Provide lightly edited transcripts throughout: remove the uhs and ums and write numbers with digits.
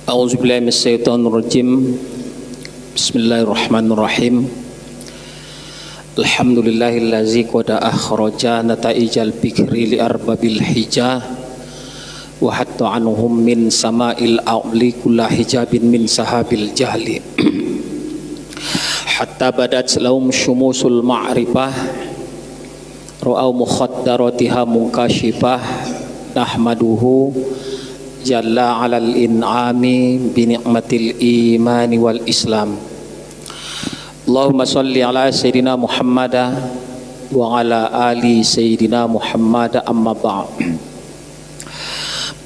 A'udzubillahi minasyaitonirrajim. Bismillahirrahmanirrahim. Alhamdulillahillazi qad akhraja nata'ijal bikri li arbabil hijah wa hatta anhum min sama'il a'li kulla hijabin min sahabil jahli hatta badat lahum syumusul ma'rifah ra'au mukhaddaratiha munkashifah nahmaduhu jalla alal in'ami bi ni'matil imani wal islam. Allahumma sholli ala sayyidina Muhammad wa ala ali sayyidina Muhammad, amma ba'd.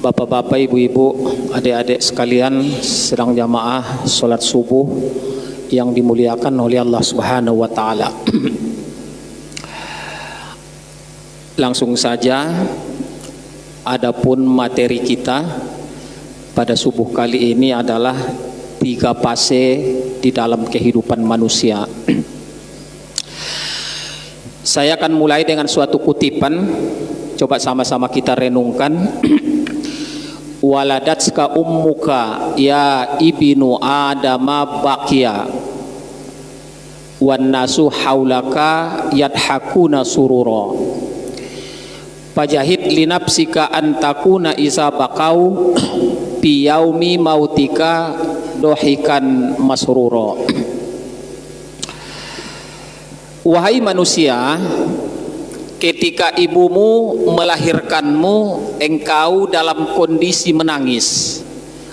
Bapak-bapak, ibu-ibu, adik-adik sekalian sedang jamaah salat subuh yang dimuliakan oleh Allah Subhanahu wa taala. Langsung saja, adapun materi kita pada subuh kali ini adalah 3 fase di dalam kehidupan manusia. Saya akan mulai dengan suatu kutipan, coba sama-sama kita renungkan. Waladatska ummuka ya ibnu adama baqiya wan nasu haulaka yadhakuna surura fajahid linapsika antakuna isa bakau biyaumi mautika dohikan masruro. Wahai manusia, ketika ibumu melahirkanmu, engkau dalam kondisi menangis.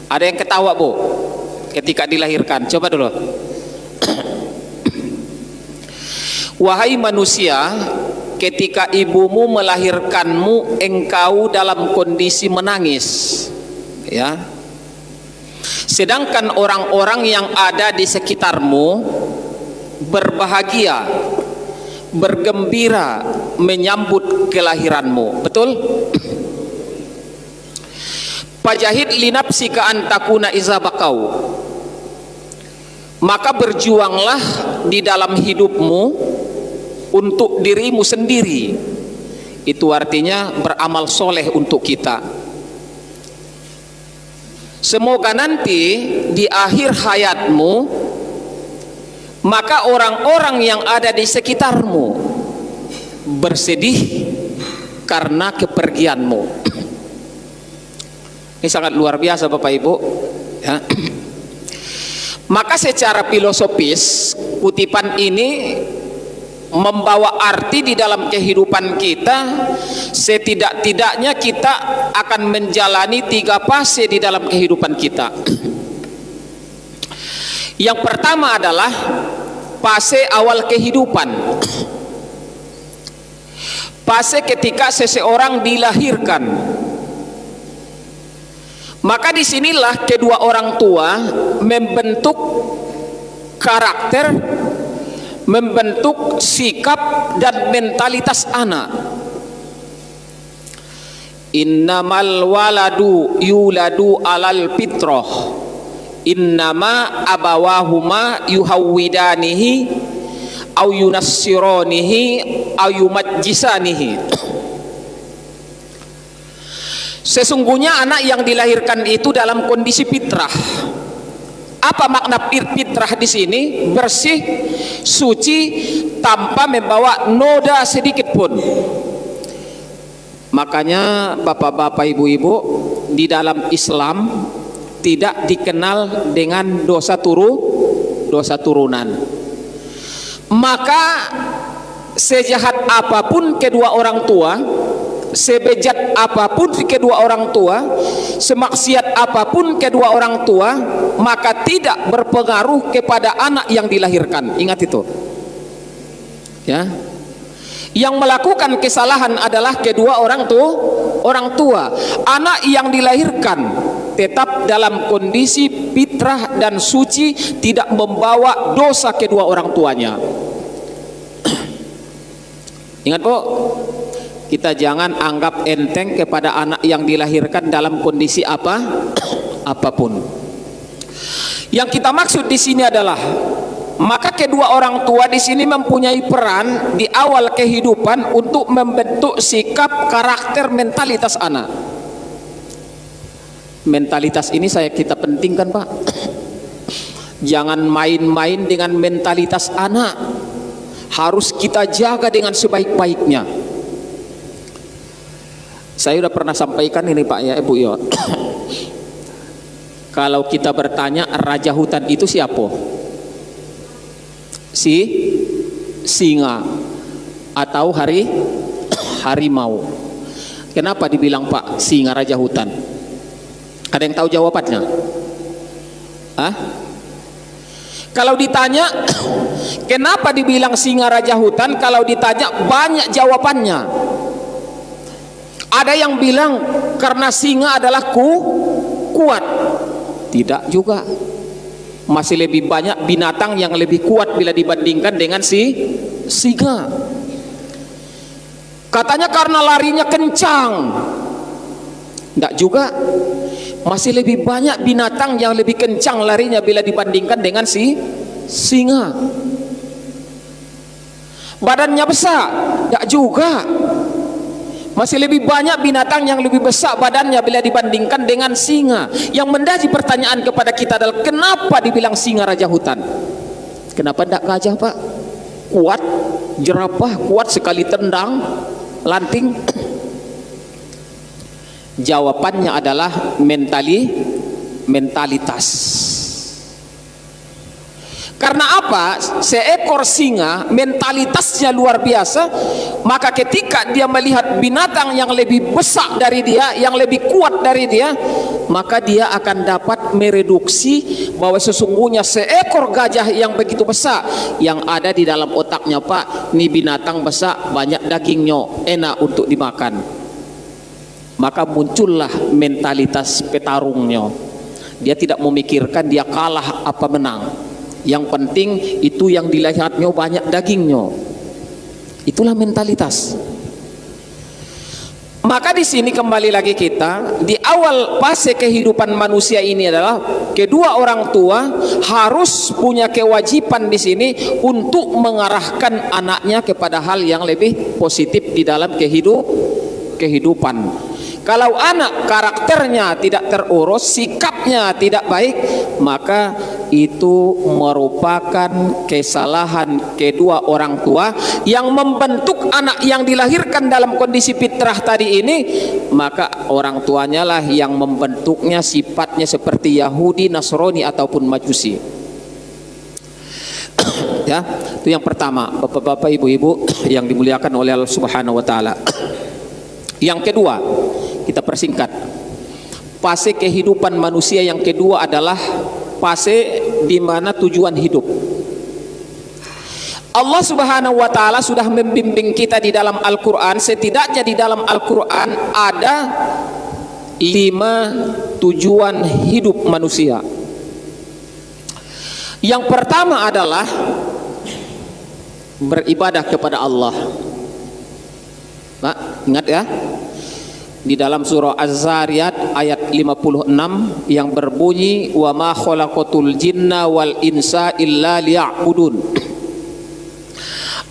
Ada yang ketawa, Bu, ketika dilahirkan? Coba dulu. Wahai manusia, ketika ibumu melahirkanmu, engkau dalam kondisi menangis, ya. Sedangkan orang-orang yang ada di sekitarmu berbahagia, bergembira menyambut kelahiranmu. Betul? Fajahid linapsika antakuna izabakau, maka berjuanglah di dalam hidupmu untuk dirimu sendiri. Itu artinya beramal soleh untuk kita. Semoga nanti di akhir hayatmu, maka orang-orang yang ada di sekitarmu bersedih karena kepergianmu. Ini sangat luar biasa, Bapak Ibu, ya. Maka secara filosofis kutipan ini membawa arti di dalam kehidupan kita. Setidak-tidaknya kita akan menjalani 3 fase di dalam kehidupan kita. Yang pertama adalah fase awal kehidupan, fase ketika seseorang dilahirkan. Maka disinilah kedua orang tua membentuk karakter, membentuk sikap dan mentalitas anak. Innamal waladu yuladu alal fitrah, innama abawahuma yuhawwidanihi au yunassiranihi au yumajjisanihi. Sesungguhnya anak yang dilahirkan itu dalam kondisi fitrah. Apa makna fitrah di sini? Bersih, suci, tanpa membawa noda sedikit pun. Makanya bapak-bapak, ibu-ibu, di dalam Islam tidak dikenal dengan dosa turunan. Maka sejahat apapun kedua orang tua, sebejat apapun kedua orang tua, semaksiat apapun kedua orang tua, maka tidak berpengaruh kepada anak yang dilahirkan. Ingat itu, ya. Yang melakukan kesalahan adalah kedua orang tua. Anak yang dilahirkan tetap dalam kondisi fitrah dan suci, tidak membawa dosa kedua orang tuanya. Ingat, Bu, kita jangan anggap enteng kepada anak yang dilahirkan dalam kondisi apapun. Yang kita maksud di sini adalah Maka kedua orang tua di sini mempunyai peran di awal kehidupan untuk membentuk sikap, karakter, mentalitas anak. Mentalitas ini kita pentingkan, Pak. Jangan main-main dengan mentalitas anak. Harus kita jaga dengan sebaik-baiknya. Saya sudah pernah sampaikan ini, Pak, ya, Ibu, ya. Kalau kita bertanya raja hutan itu siapa? Singa atau harimau. Kenapa dibilang, Pak, singa raja hutan? Ada yang tahu jawabannya? Hah? Kalau ditanya kenapa dibilang singa raja hutan, kalau ditanya banyak jawabannya. Ada yang bilang karena singa adalah kuat. Tidak juga. Masih lebih banyak binatang yang lebih kuat bila dibandingkan dengan singa. Katanya karena larinya kencang. Tidak juga. Masih lebih banyak binatang yang lebih kencang larinya bila dibandingkan dengan singa. Badannya besar. Tidak juga. Masih lebih banyak binatang yang lebih besar badannya bila dibandingkan dengan singa. Yang menjadi pertanyaan kepada kita adalah kenapa dibilang singa raja hutan? Kenapa tidak gajah, Pak? Kuat, jerapah, kuat sekali tendang, lanting. Jawabannya adalah mentalitas. Karena apa? Seekor singa mentalitasnya luar biasa. Maka ketika dia melihat binatang yang lebih besar dari dia, yang lebih kuat dari dia, maka dia akan dapat mereduksi bahwa sesungguhnya seekor gajah yang begitu besar, yang ada di dalam otaknya, Pak, ini binatang besar, banyak dagingnya, enak untuk dimakan. Maka muncullah mentalitas petarungnya. Dia tidak memikirkan dia kalah apa menang. Yang penting itu yang dilihatnya banyak dagingnya. Itulah mentalitas. Maka di sini kembali lagi kita di awal fase kehidupan manusia ini adalah kedua orang tua harus punya kewajiban di sini untuk mengarahkan anaknya kepada hal yang lebih positif di dalam kehidupan. Kalau anak karakternya tidak terurus, sikapnya tidak baik, maka itu merupakan kesalahan kedua orang tua yang membentuk anak yang dilahirkan dalam kondisi fitrah tadi ini. Maka orang tuanya lah yang membentuknya sifatnya seperti Yahudi, Nasrani ataupun Majusi. Ya, itu yang pertama, Bapak-bapak, Ibu-ibu yang dimuliakan oleh Allah Subhanahu wa taala. Yang kedua, kita persingkat. Fase kehidupan manusia yang kedua adalah fase di mana tujuan hidup. Allah Subhanahu wa taala sudah membimbing kita di dalam Al-Qur'an. Setidaknya di dalam Al-Qur'an ada 5 tujuan hidup manusia. Yang pertama adalah beribadah kepada Allah. Nah, ingat ya, di dalam surah Az-Zariyat ayat 56 yang berbunyi wa ma khalaqatul jinna wal insa illa liya'budun.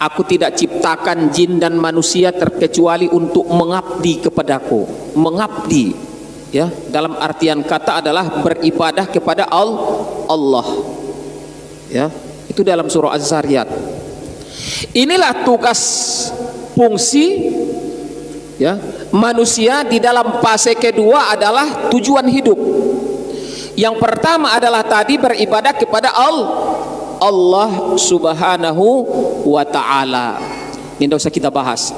Aku tidak ciptakan jin dan manusia terkecuali untuk mengabdi kepadaku. Mengabdi, ya, dalam artian kata adalah beribadah kepada Allah. Ya, itu dalam surah Az-Zariyat. Inilah tugas fungsi, ya, manusia di dalam fase kedua adalah tujuan hidup. Yang pertama adalah tadi beribadah kepada Allah Subhanahu wa taala. Ini tidak usah kita bahas.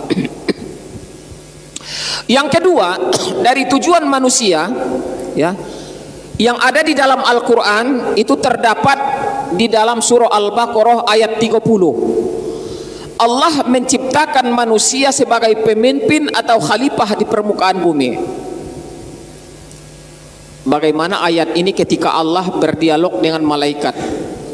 Yang kedua dari tujuan manusia, ya, yang ada di dalam Al-Qur'an itu terdapat di dalam surah Al-Baqarah ayat 30. Allah menciptakan manusia sebagai pemimpin atau khalifah di permukaan bumi. Bagaimana ayat ini ketika Allah berdialog dengan malaikat?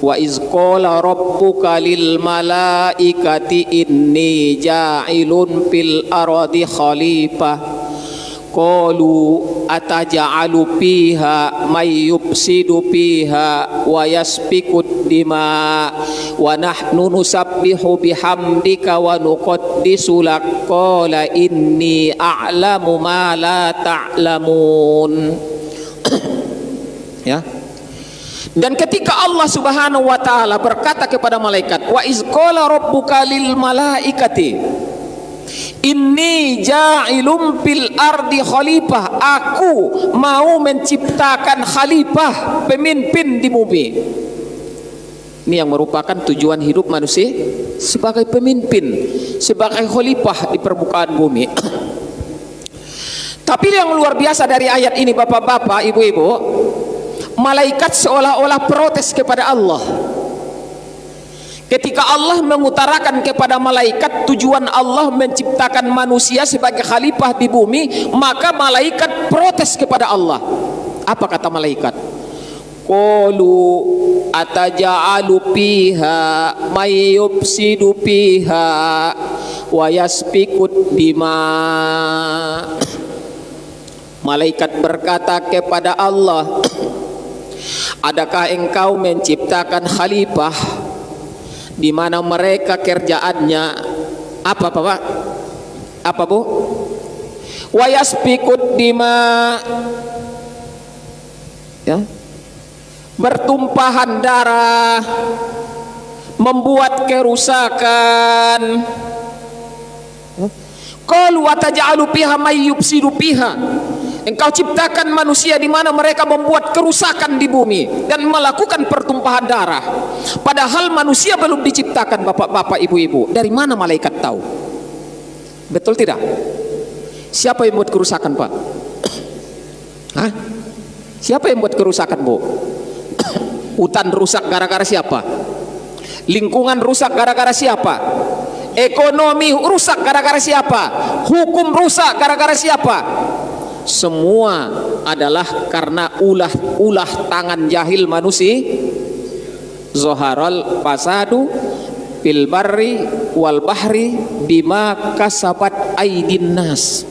Wa iz qala rabbuka lil malaikati inni ja'ilun fil ardi khalifah qalu ataj'alu fiha may yufsidu fiha wa yasfikud dima wa nahnu nusabbihu bihamdika wa nuqaddisu lak qala inni a'lamu ma la ta'lamun. Ya. Dan ketika Allah Subhanahu wa taala berkata kepada malaikat, wa iz qala rabbuka lil malaikati inni ja'ilum fil ardi khalifah, aku mau menciptakan khalifah, pemimpin di bumi. Ini yang merupakan tujuan hidup manusia, sebagai pemimpin, sebagai khalifah di permukaan bumi. Tapi yang luar biasa dari ayat ini bapak-bapak, ibu-ibu, malaikat seolah-olah protes kepada Allah. Ketika Allah mengutarakan kepada malaikat tujuan Allah menciptakan manusia sebagai khalifah di bumi, maka malaikat protes kepada Allah. Apa kata malaikat? Qalu ataja'alu fiha may yufsidu fiha wa yasfikut dima. Malaikat berkata kepada Allah, adakah engkau menciptakan khalifah di mana mereka kerjaannya apa Bapak? Apa Bu? Wa yasfikut dima, ya, bertumpahan darah, membuat kerusakan. Qalu ataj'alu fiha may yufsidu fiha, engkau ciptakan manusia di mana mereka membuat kerusakan di bumi dan melakukan pertumpahan darah, padahal manusia belum diciptakan. Bapak-bapak, ibu-ibu, dari mana malaikat tahu? Betul tidak? Siapa yang buat kerusakan, Pak? Hah? Siapa yang buat kerusakan, Bu? Hutan rusak gara-gara siapa? Lingkungan rusak gara-gara siapa? Ekonomi rusak gara-gara siapa? Hukum rusak gara-gara siapa? Semua adalah karena ulah tangan jahil manusia. Zoharal fasadu fil barri wal bahri bima kasabat aidin nas.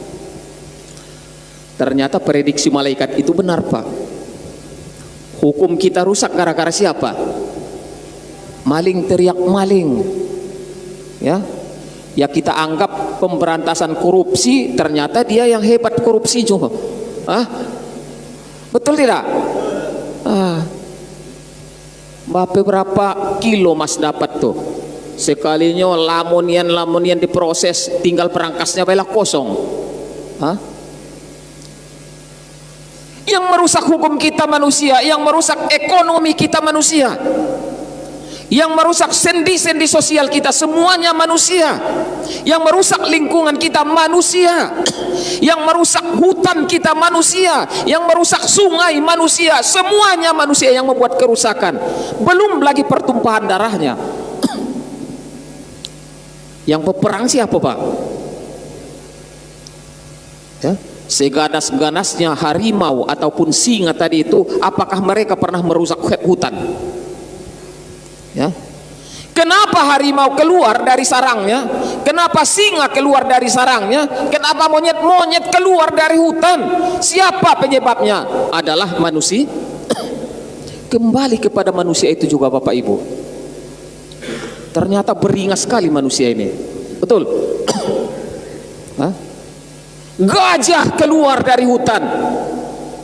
Ternyata prediksi malaikat itu benar, Pak. Hukum kita rusak gara-gara siapa? Maling teriak maling, ya. Ya kita anggap pemberantasan korupsi, ternyata dia yang hebat korupsi juga. Betul tidak? Bapak berapa kilo Mas dapat tuh? Sekalinya lamonian diproses, tinggal perangkasnya belah kosong. Yang merusak hukum kita manusia, yang merusak ekonomi kita manusia, yang merusak sendi-sendi sosial kita semuanya manusia, yang merusak lingkungan kita manusia, yang merusak hutan kita manusia, yang merusak sungai manusia, semuanya manusia yang membuat kerusakan. Belum lagi pertumpahan darahnya. Yang berperang siapa, Pak? Ya, seganas-ganasnya harimau ataupun singa tadi itu, apakah mereka pernah merusak hutan? Ya. Kenapa harimau keluar dari sarangnya? Kenapa singa keluar dari sarangnya? Kenapa monyet-monyet keluar dari hutan? Siapa penyebabnya? Adalah manusia. Kembali kepada manusia itu juga, Bapak Ibu. Ternyata beringas sekali manusia ini. Betul? Gajah keluar dari hutan.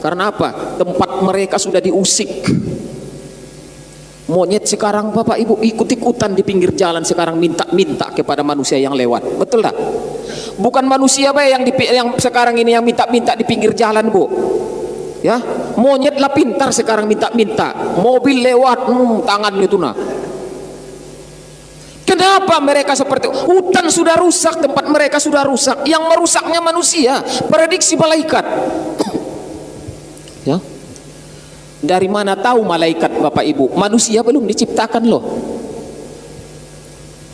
Karena apa? Tempat mereka sudah diusik. Monyet sekarang, Bapak Ibu, ikut-ikutan di pinggir jalan sekarang minta-minta kepada manusia yang lewat. Betul tak? Bukan manusia yang sekarang ini yang minta-minta di pinggir jalan, Bu. Ya, monyet lah pintar sekarang minta-minta. Mobil lewat, tangan itu nah. Kenapa mereka seperti itu? Hutan sudah rusak, tempat mereka sudah rusak. Yang merusaknya manusia, prediksi malaikat. Ya. Dari mana tahu malaikat, Bapak Ibu? Manusia belum diciptakan loh.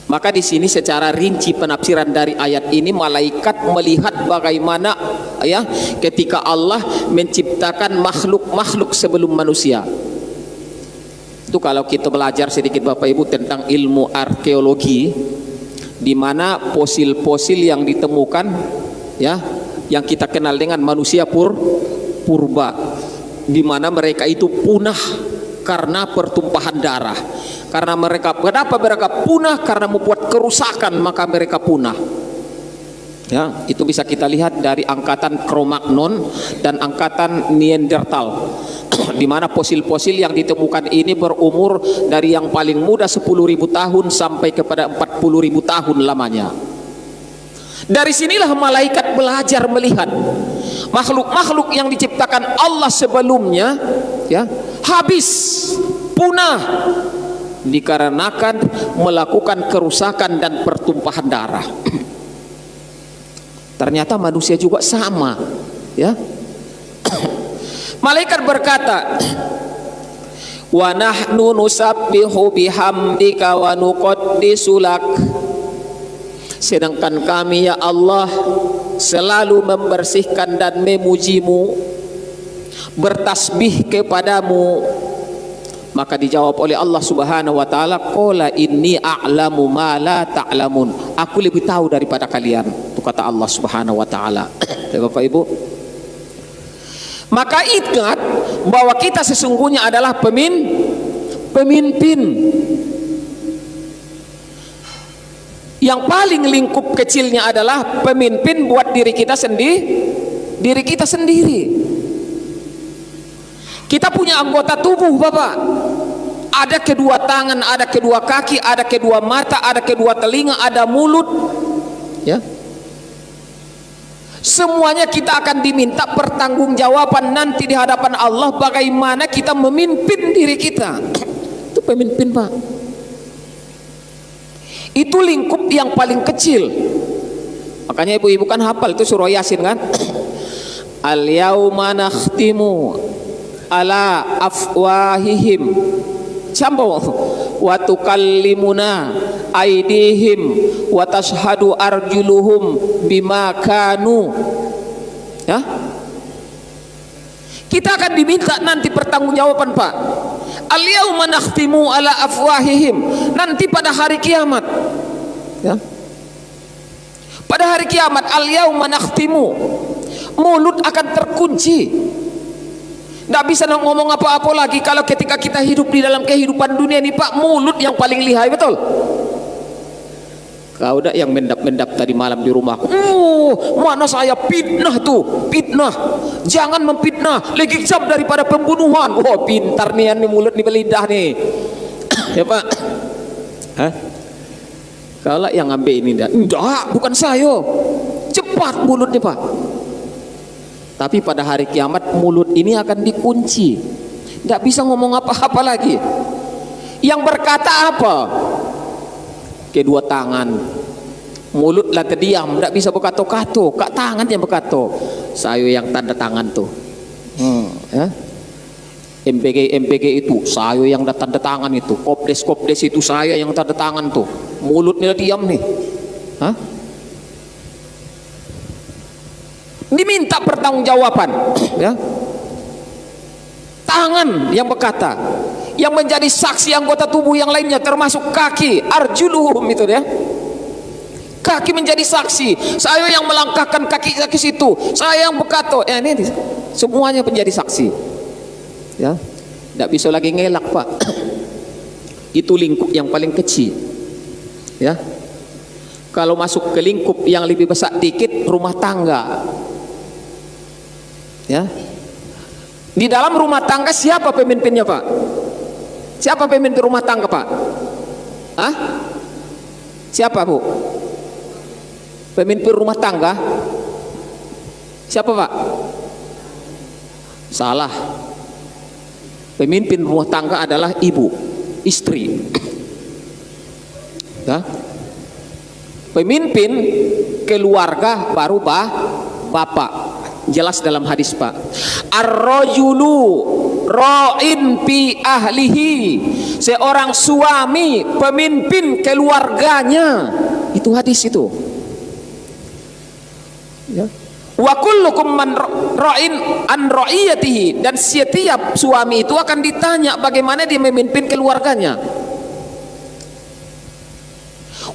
Maka di sini secara rinci penafsiran dari ayat ini, malaikat melihat bagaimana ya ketika Allah menciptakan makhluk-makhluk sebelum manusia. Itu kalau kita belajar sedikit, Bapak Ibu, tentang ilmu arkeologi, di mana fosil-fosil yang ditemukan ya yang kita kenal dengan manusia purba, di mana mereka itu punah karena pertumpahan darah. Karena mereka, kenapa mereka punah? Karena membuat kerusakan, maka mereka punah. Ya, itu bisa kita lihat dari angkatan Cro-Magnon dan angkatan Neanderthal, di mana fosil-fosil yang ditemukan ini berumur dari yang paling muda 10.000 tahun sampai kepada 40.000 tahun lamanya. Dari sinilah malaikat belajar melihat makhluk-makhluk yang diciptakan Allah sebelumnya, ya, habis, punah, dikarenakan melakukan kerusakan dan pertumpahan darah. Ternyata manusia juga sama, ya. Malaikat berkata, wa nahnu nusabbihu bihamdika wa nuqaddisu lak. Sedangkan kami, ya Allah, selalu membersihkan dan memujimu, bertasbih kepadamu. Maka dijawab oleh Allah Subhanahu wa taala, qala inni a'lamu ma la ta'lamun. Aku lebih tahu daripada kalian. Itu kata Allah Subhanahu wa taala. Bapak Ibu, maka ingat bahwa kita sesungguhnya adalah pemimpin. Yang paling lingkup kecilnya adalah pemimpin buat diri kita sendiri. Kita punya anggota tubuh, Bapak. Ada kedua tangan, ada kedua kaki, ada kedua mata, ada kedua telinga, ada mulut. Ya. Semuanya kita akan diminta pertanggungjawaban nanti di hadapan Allah bagaimana kita memimpin diri kita. Itu pemimpin, Pak. Itu lingkup yang paling kecil. Makanya ibu-ibu kan hafal itu surah Yasin kan? Al-yauma nakhtimu ala afwahihim cambo wa tukallimuna aydihim wa tashhadu arjuluhum bima kanu. Ya, kita akan diminta nanti pertanggungjawaban, Pak. Al-yauma nakhtimu ala afwahihim, nanti pada hari kiamat, ya, pada hari kiamat al-yauma nakhtimu, mulut akan terkunci. Tidak bisa ngomong apa-apa lagi. Kalau ketika kita hidup di dalam kehidupan dunia ini, Pak, mulut yang paling lihai, betul? Kau udah yang mendap-mendap tadi malam di rumahku. Mana saya fitnah tuh, fitnah. Jangan memfitnah, lebih kejam daripada pembunuhan. Oh, pintar nih mulut nih, lidah nih. Ya, Pak. Hah? Kalau yang ambil ini enggak, bukan saya. Cepat mulutnya, Pak. Tapi pada hari kiamat mulut ini akan dikunci, tidak bisa ngomong apa-apa lagi. Yang berkata apa? Kedua tangan. Mulut lah terdiam, tidak bisa berkata-kata. Kak tangan yang berkata. Saya yang tanda tangan tuh. Ya? MPG itu saya yang tanda tangan itu. Kopdes itu saya yang tanda tangan tuh. Mulutnya diam nih. Hah? Diminta pertanggungjawaban, ya. Tangan yang berkata, yang menjadi saksi anggota tubuh yang lainnya termasuk kaki, arjuluhum itu, ya. Kaki menjadi saksi, saya yang melangkahkan kaki situ, saya yang berkata, ya, ini semuanya menjadi saksi, ya. Tidak bisa lagi ngelak, Pak. Itu lingkup yang paling kecil, ya. Kalau masuk ke lingkup yang lebih besar dikit, rumah tangga. Ya, di dalam rumah tangga siapa pemimpinnya, Pak? Siapa pemimpin rumah tangga, Pak? Hah? Siapa, Bu? Pemimpin rumah tangga? Siapa, Pak? Salah. Pemimpin rumah tangga adalah ibu, istri. Ya? Pemimpin keluarga baru bapak. Jelas dalam hadis, Pak. Ar-rajulu ra'in fi ahlihi. Seorang suami pemimpin keluarganya. Itu hadis itu. Ya. Wa kullukum man ra'in an ra'iyatihi, dan setiap suami itu akan ditanya bagaimana dia memimpin keluarganya.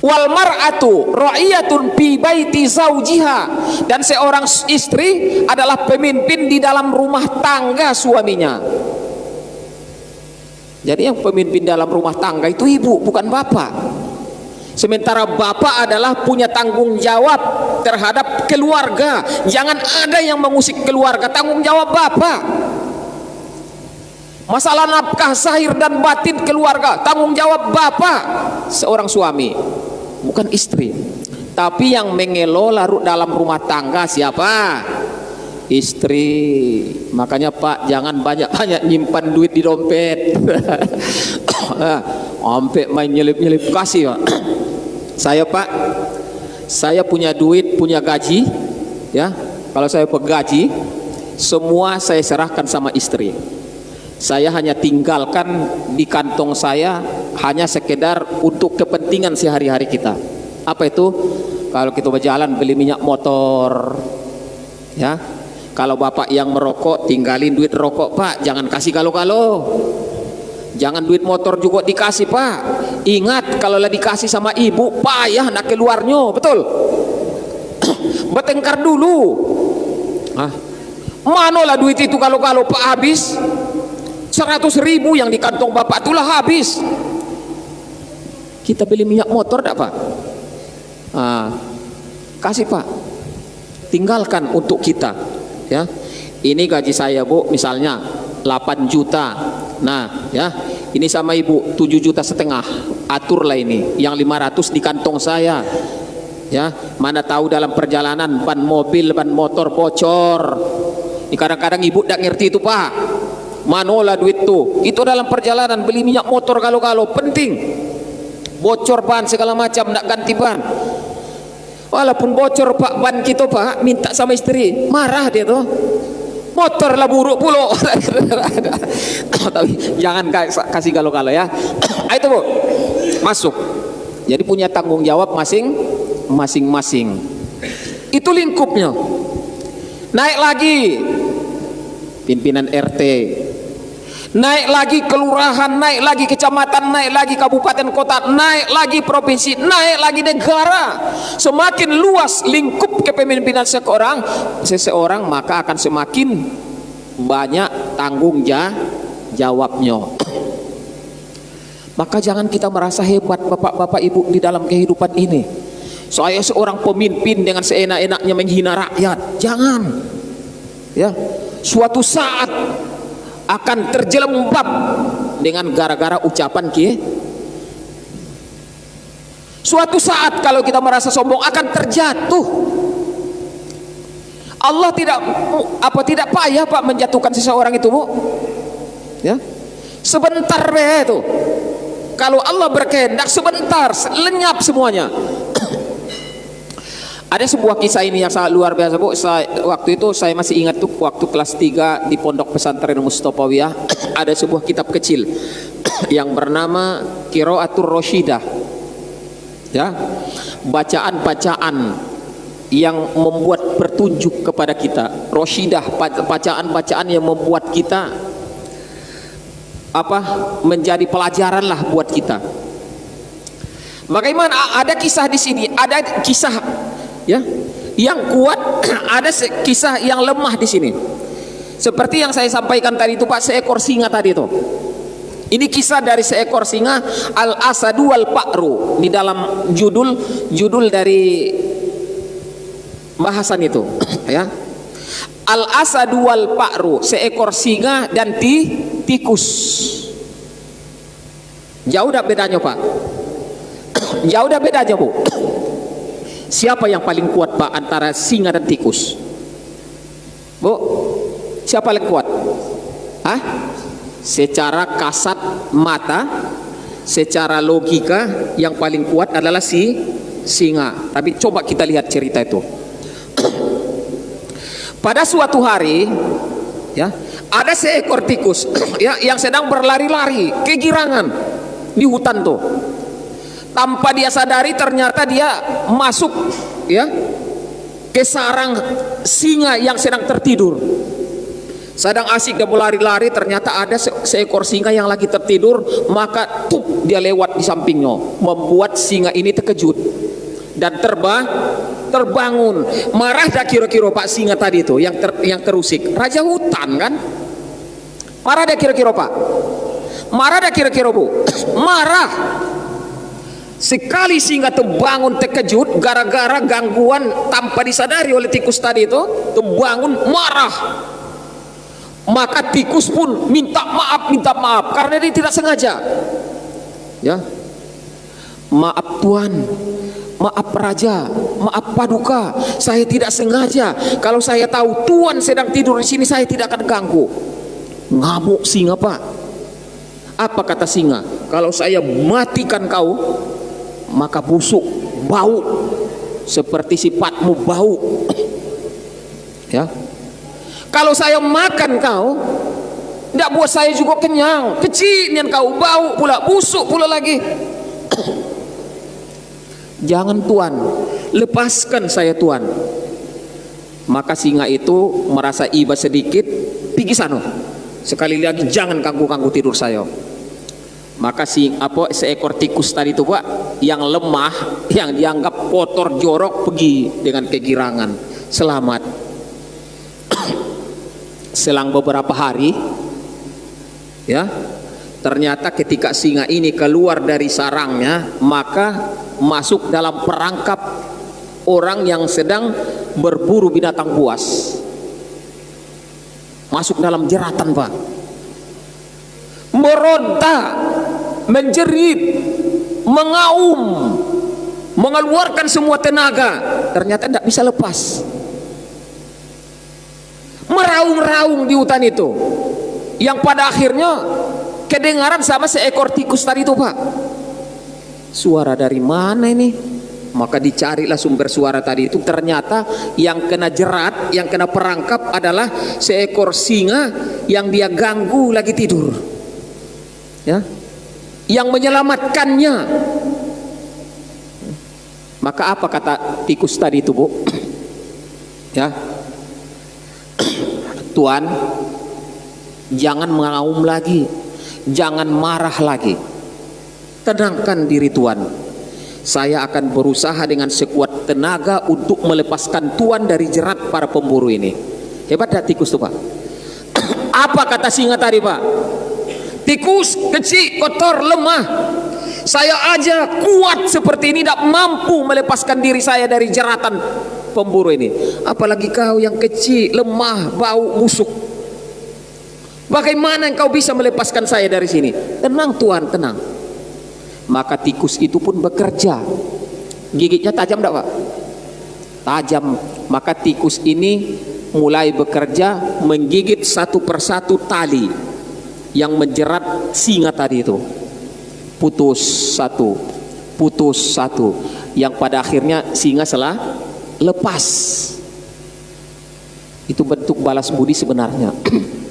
Wal mar'atu ra'iyatun fi baiti zaujiha, dan seorang istri adalah pemimpin di dalam rumah tangga suaminya. Jadi yang pemimpin dalam rumah tangga itu ibu, bukan bapak. Sementara bapak adalah punya tanggung jawab terhadap keluarga. Jangan ada yang mengusik keluarga, tanggung jawab bapak. Masalah nafkah zahir dan batin keluarga, tanggung jawab bapak, seorang suami, bukan istri. Tapi yang mengelola dalam rumah tangga siapa? Istri. Makanya Pak, jangan banyak-banyak nyimpan duit di dompet. Sampai main nyelip-nyelip kasih Pak. Saya Pak, saya punya duit, punya gaji, ya. Kalau saya pegaji, semua saya serahkan sama istri. Saya hanya tinggalkan di kantong saya hanya sekedar untuk kepentingan sehari-hari kita. Apa itu? Kalau kita berjalan beli minyak motor, ya. Kalau bapak yang merokok, tinggalin duit rokok Pak, jangan kasih kalau-kalau. Jangan duit motor juga dikasih Pak. Ingat, kalau lah dikasih sama ibu, payah nak keluarnya, betul? Bertengkar dulu. Manalah duit itu kalau-kalau Pak habis. 100.000 yang di kantong bapak itulah habis. Kita beli minyak motor tak Pak? Kasih Pak, tinggalkan untuk kita, ya. Ini gaji saya Bu, misalnya 8 juta. Nah, ya, ini sama ibu 7,5 juta. Aturlah ini, yang 500 di kantong saya, ya. Mana tahu dalam perjalanan ban mobil, ban motor bocor. Ini kadang-kadang ibu tak ngerti itu Pak. Manolah duit tuh, itu dalam perjalanan beli minyak motor kalau penting, bocor ban segala macam, nak ganti ban. Walaupun bocor Pak ban kita Pak, minta sama istri, marah dia tuh, motor lah buruk pula. Tapi jangan kasih kalau ya. Itu Bu, masuk. Jadi punya tanggung jawab masing-masing. Itu lingkupnya. Naik lagi pimpinan RT, naik lagi kelurahan, naik lagi kecamatan, naik lagi kabupaten kota, naik lagi provinsi, naik lagi negara. Semakin luas lingkup kepemimpinan seseorang, maka akan semakin banyak tanggung jawabnya. Maka jangan kita merasa hebat bapak-bapak ibu di dalam kehidupan ini. Saya seorang pemimpin dengan seenak-enaknya menghina rakyat. Jangan, ya. Suatu saat akan terjelembab dengan gara-gara ucapan kita. Suatu saat kalau kita merasa sombong akan terjatuh. Allah tidak payah Pak menjatuhkan seseorang itu Bu, ya. Sebentar itu. Kalau Allah berkehendak sebentar, lenyap semuanya. Ada sebuah kisah ini yang sangat luar biasa Bu. Waktu itu saya masih ingat tuh, waktu kelas 3 di Pondok Pesantren Mustofawiyah, ada sebuah kitab kecil yang bernama Qiraatur Rasyidah, ya, bacaan-bacaan yang membuat petunjuk kepada kita. Rasyidah, bacaan-bacaan yang membuat kita menjadi pelajaran lah buat kita. Bagaimana? Ada kisah di sini, ada kisah, ya, yang kuat, ada kisah yang lemah di sini. Seperti yang saya sampaikan tadi itu Pak, seekor singa tadi itu. Ini kisah dari seekor singa, Al-Asadu wal-Pa'ru, di dalam judul dari bahasan itu, ya. Al-Asadu wal-Pa'ru, seekor singa dan tikus. Jauh dah bedanya Pak? Jauh dah bedanya Bu. Siapa yang paling kuat Pak antara singa dan tikus? Bu, siapa paling kuat? Secara kasat mata, secara logika yang paling kuat adalah singa. Tapi coba kita lihat cerita itu. Pada suatu hari, ya, ada seekor tikus ya, yang sedang berlari-lari kegirangan di hutan tuh. Tanpa dia sadari ternyata dia masuk, ya, ke sarang singa yang sedang tertidur. Sedang asik dia berlari-lari, ternyata ada seekor singa yang lagi tertidur, maka dia lewat di sampingnya, membuat singa ini terkejut dan terbangun. Marah dah kira-kira Pak singa tadi itu yang terusik, raja hutan kan? Marah dah kira-kira Pak. Marah dah kira-kira bu? Marah sekali sehingga terbangun terkejut gara-gara gangguan tanpa disadari oleh tikus tadi itu, terbangun marah. Maka tikus pun minta maaf karena dia tidak sengaja. Ya, maaf Tuan, maaf Raja, maaf Paduka, saya tidak sengaja. Kalau saya tahu Tuan sedang tidur di sini, saya tidak akan ganggu. Ngamuk singa pak. Apa kata singa? Kalau saya matikan kau, maka busuk, bau, seperti sifatmu bau. Ya. Kalau saya makan kau, tidak buat saya juga kenyang. Kecil nian kau, bau pula, busuk pula lagi. Jangan Tuan, lepaskan saya Tuan. Maka singa itu merasa iba sedikit, pergi sana. Sekali lagi jangan ganggu-ganggu tidur saya. Maka seekor tikus tadi itu pak, yang lemah, yang dianggap kotor jorok, pergi dengan kegirangan. Selamat. Selang beberapa hari, ya, ternyata ketika singa ini keluar dari sarangnya, maka masuk dalam perangkap orang yang sedang berburu binatang buas. Masuk dalam jeratan pak, meronta, menjerit, mengaum, mengeluarkan semua tenaga, ternyata tidak bisa lepas. Meraung-raung di hutan itu, yang pada akhirnya kedengaran sama seekor tikus tadi itu pak. Suara dari mana ini? Maka dicarilah sumber suara tadi itu. Ternyata yang kena jerat, yang kena perangkap adalah seekor singa yang dia ganggu lagi tidur, ya, yang menyelamatkannya. Maka apa kata tikus tadi itu bu? Ya, Tuan, jangan mengaum lagi, jangan marah lagi, tenangkan diri Tuan. Saya akan berusaha dengan sekuat tenaga untuk melepaskan Tuan dari jerat para pemburu ini. Hebat dah tikus itu pak. Apa kata singa tadi pak? Tikus kecil, kotor, lemah. Saya aja kuat seperti ini, tidak mampu melepaskan diri saya dari jeratan pemburu ini. Apalagi kau yang kecil, lemah, bau, busuk. Bagaimana engkau bisa melepaskan saya dari sini? Tenang Tuan, tenang. Maka tikus itu pun bekerja. Gigitnya tajam tidak pak? Tajam. Maka tikus ini mulai bekerja menggigit satu persatu tali yang menjerat singa tadi itu. Putus satu, putus satu, yang pada akhirnya singa lepas. Itu bentuk balas budi sebenarnya.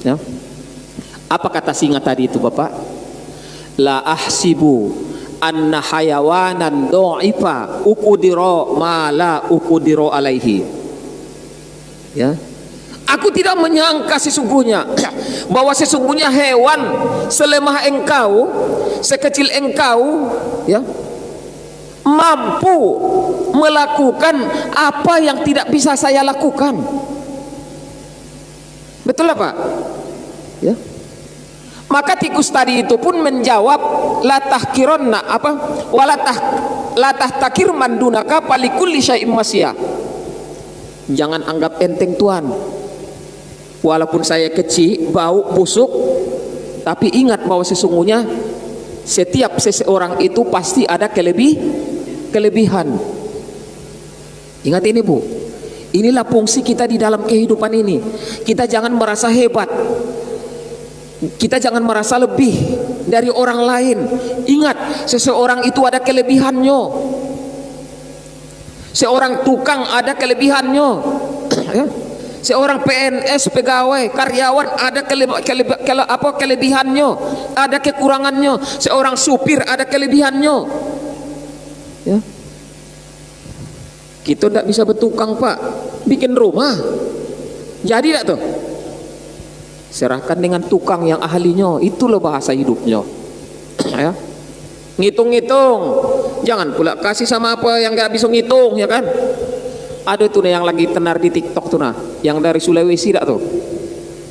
Ya. Apa kata singa tadi itu bapak? La ahsibu anna hayawanan do'ifa ukudiro ma la ukudiro alaihi. Ya, aku tidak menyangka sesungguhnya bahwa sesungguhnya hewan selemah engkau, sekecil engkau, ya, mampu melakukan apa yang tidak bisa saya lakukan. Betul apa? Ya. Maka tikus tadi itu pun menjawab, la tahkironna apa? La tahtakir mandunaka palikulli syai'in masya. Jangan anggap enteng Tuan. Walaupun saya kecil, bau, busuk, tapi ingat bahwa sesungguhnya setiap seseorang itu pasti ada kelebihan. Ingat ini bu. Inilah fungsi kita di dalam kehidupan ini. Kita jangan merasa hebat. Kita jangan merasa lebih dari orang lain. Ingat, seseorang itu ada kelebihannya. Seorang tukang ada kelebihannya. Ya. Seorang PNS, pegawai, karyawan ada kelebihannya, ada kekurangannya. Seorang supir ada kelebihannya. Ya. Kita tidak bisa bertukang pak, bikin rumah. Jadi tidak tuh? Serahkan dengan tukang yang ahlinya. Itulah bahasa hidupnya. Ya. Ngitung-ngitung, jangan pula kasih sama apa yang gak bisa ngitung, ya kan? Ada tuh yang lagi tenar di TikTok tuh nah, yang dari Sulawesi dak tuh,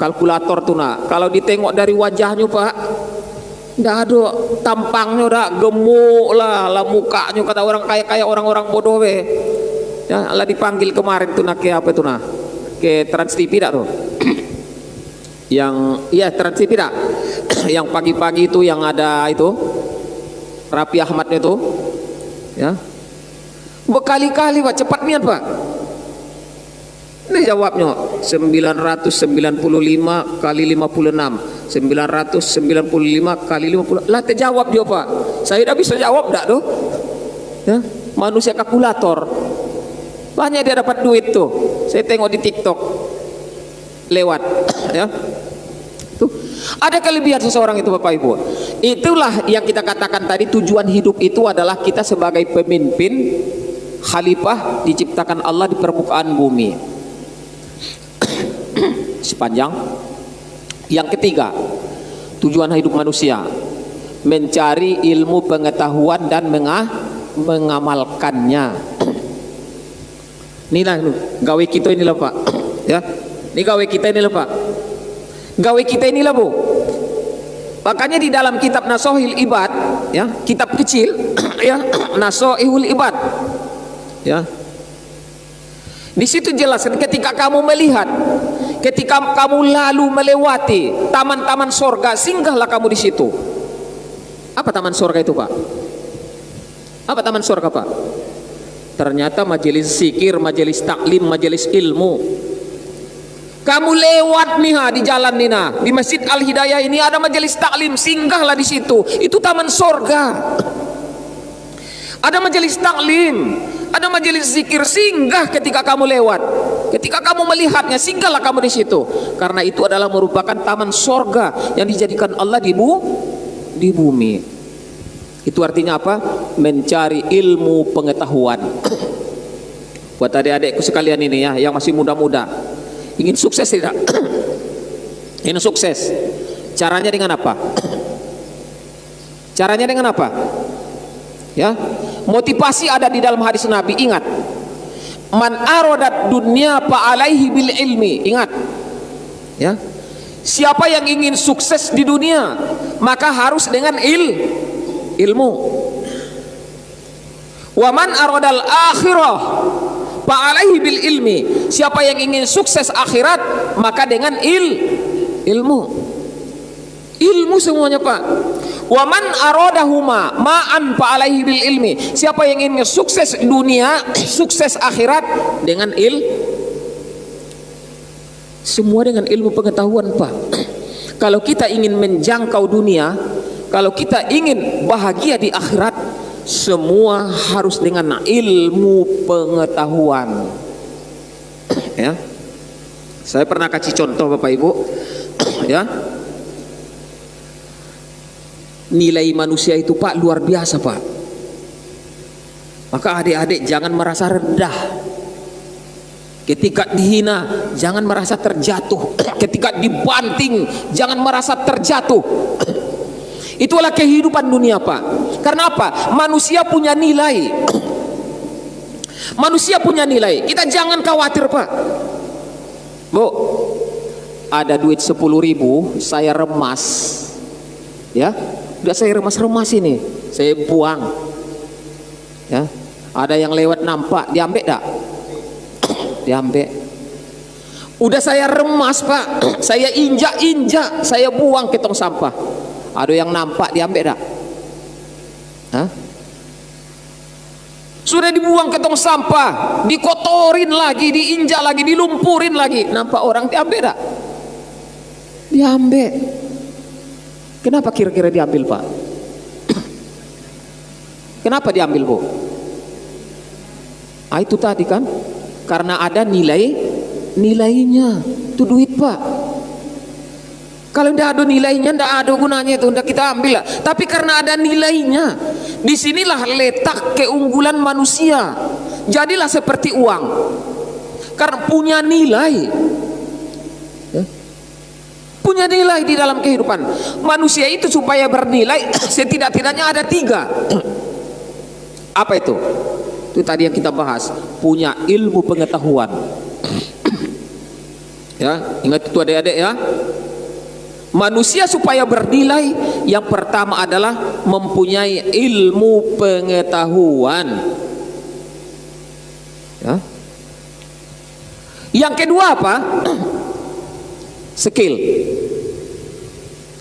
kalkulator tuh nah. Kalau ditengok dari wajahnya pak, Nggak ada tampangnya, udah gemuk lah mukanya kata orang kayak orang-orang bodoh be. Ya, lah dipanggil kemarin tuh nak ke apa tuh nah? Ke Trans TV dah tuh. Yang iya Trans TV dah. Yang pagi-pagi itu yang ada itu Raffi Ahmadnya tuh. Ya. Berkali-kali Pak, cepat niat Pak. Ini jawabnya 995 kali 56 995 kali 50. Lah terjawab dia Pak. Saya tidak bisa jawab dak tuh. Ya, manusia kalkulator. Banyak dia dapat duit tuh. Saya tengok di TikTok lewat ya. Tuh. Ada kelebihan seseorang itu Bapak Ibu. Itulah yang kita katakan tadi, tujuan hidup itu adalah kita sebagai pemimpin khalifah diciptakan Allah di permukaan bumi. Sepanjang. Yang ketiga, tujuan hidup manusia mencari ilmu pengetahuan dan mengamalkannya. Inilah gawe kita inilah Pak. Ya, ini gawe kita inilah Pak. Gawe kita inilah Bu. Makanya di dalam kitab Nasohil Ibad, ya, kitab kecil, ya, Nasohil Ibad, ya. Di situ jelaskan ketika kamu melihat, ketika kamu lalu melewati taman-taman sorga, singgahlah kamu di situ. Apa taman sorga itu Pak? Apa taman sorga Pak? Ternyata majelis zikir, majelis taklim, majelis ilmu. Kamu lewat nih di jalan nih di Masjid Al Hidayah ini ada majelis taklim, singgahlah di situ. Itu taman sorga. Ada majelis taklim, ada majelis zikir, singgah ketika kamu lewat. Ketika kamu melihatnya, singgahlah kamu di situ. Karena itu adalah merupakan taman sorga yang dijadikan Allah di bumi. Itu artinya apa? Mencari ilmu pengetahuan. Buat adik-adikku sekalian ini ya, yang masih muda-muda, ingin sukses tidak? Ingin sukses. Caranya dengan apa? Caranya dengan apa? Ya, motivasi ada di dalam hadis Nabi. Ingat, man arodat dunia fa alaihi bil ilmi. Ingat, ya, siapa yang ingin sukses di dunia maka harus dengan ilmu. Wa man aradal akhirah fa alaihi bil ilmi. Siapa yang ingin sukses akhirat maka dengan ilmu. Ilmu semuanya Pak. Wa man aradahuma ma'an fa alaihi bil ilmi. Siapa yang ingin sukses dunia, sukses akhirat dengan semua dengan ilmu pengetahuan Pak. Kalau kita ingin menjangkau dunia, kalau kita ingin bahagia di akhirat, semua harus dengan ilmu pengetahuan. Ya. Saya pernah kasih contoh Bapak Ibu, ya. Nilai manusia itu Pak luar biasa Pak. Maka adik-adik jangan merasa rendah. Ketika dihina jangan merasa terjatuh. Ketika dibanting jangan merasa terjatuh. Itulah kehidupan dunia Pak. Karena apa? Manusia punya nilai. Manusia punya nilai. Kita jangan khawatir Pak. Bu, ada duit 10.000 saya remas. Ya, udah saya remas-remas ini, saya buang. Ya, ada yang lewat nampak, diambil tak? Diambil. Udah saya remas Pak, saya injak-injak, saya buang ke tong sampah. Ada yang nampak, diambil tak? Hah? Sudah dibuang ke tong sampah, dikotorin lagi, diinjak lagi, dilumpurin lagi, nampak orang, diambil tak? Diambil. Kenapa kira-kira diambil Pak? Kenapa diambil Bu? Ah, itu tadi kan, karena ada nilainya. Itu duit Pak. Kalau tidak ada nilainya, tidak ada gunanya itu, tidak kita ambil lah. Tapi karena ada nilainya, disinilah letak keunggulan manusia. Jadilah seperti uang, karena punya nilai. Punya nilai di dalam kehidupan manusia itu. Supaya bernilai setidak-tidaknya ada 3. Apa itu? Itu tadi yang kita bahas, punya ilmu pengetahuan. Ya, ingat itu adik-adik ya. Manusia supaya bernilai, yang pertama adalah mempunyai ilmu pengetahuan. Ya. Yang kedua apa? Skill.